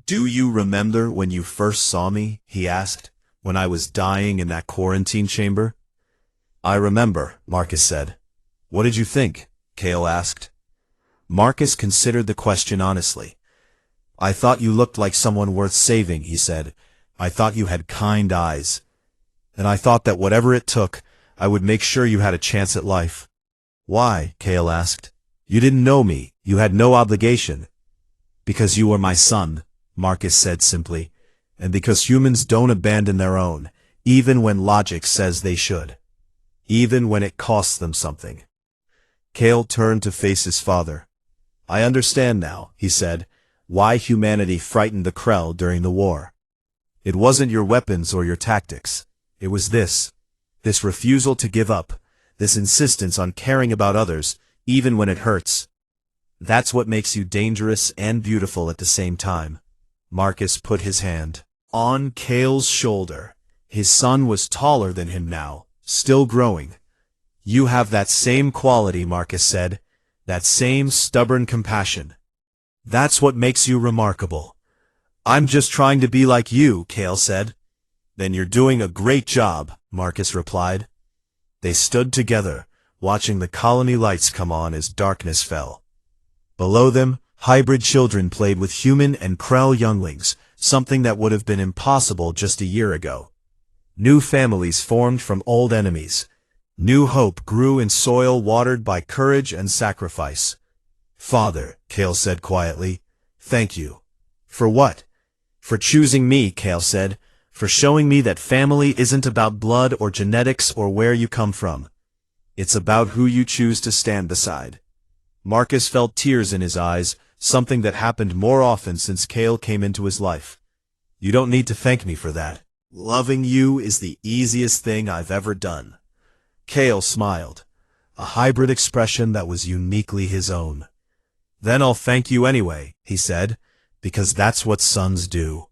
Do you remember when you first saw me? He asked, when I was dying in that quarantine chamber. I remember, Marcus said. What did you think? Cale asked. Marcus considered the question honestly. I thought you looked like someone worth saving, he said. I thought you had kind eyes. And I thought that whatever it took, I would make sure you had a chance at life. Why? Kale asked. You didn't know me. You had no obligation. Because you were my son, Marcus said simply, and because humans don't abandon their own, even when logic says they should. Even when it costs them something. Kale turned to face his father. I understand now, he said, why humanity frightened the Krell during the war. It wasn't your weapons or your tactics. It was this refusal to give up, this insistence on caring about others, even when it hurts. That's what makes you dangerous and beautiful at the same time. Marcus put his hand on Kale's shoulder. His son was taller than him now, still growing. You have that same quality, Marcus said, that same stubborn compassion. That's what makes you remarkable. I'm just trying to be like you, Kale said. Then you're doing a great job, Marcus replied. They stood together, watching the colony lights come on as darkness fell. Below them, hybrid children played with human and Krell younglings, something that would have been impossible just a year ago. New families formed from old enemies. New hope grew in soil watered by courage and sacrifice. Father, Kale said quietly, thank you. For what? For choosing me, Kale said, for showing me that family isn't about blood or genetics or where you come from. It's about who you choose to stand beside. Marcus felt tears in his eyes, something that happened more often since Kale came into his life. You don't need to thank me for that. Loving you is the easiest thing I've ever done. Kale smiled, a hybrid expression that was uniquely his own. Then I'll thank you anyway, he said, because that's what sons do.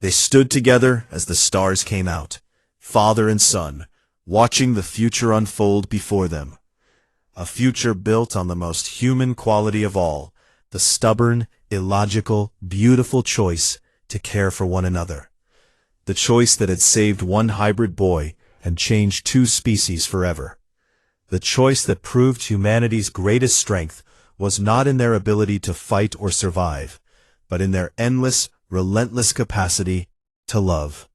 They stood together as the stars came out, father and son, watching the future unfold before them. A future built on the most human quality of all, the stubborn, illogical, beautiful choice to care for one another. The choice that had saved one hybrid boy and changed two species forever. The choice that proved humanity's greatest strength was not in their ability to fight or survive, but in their endless, relentless capacity to love.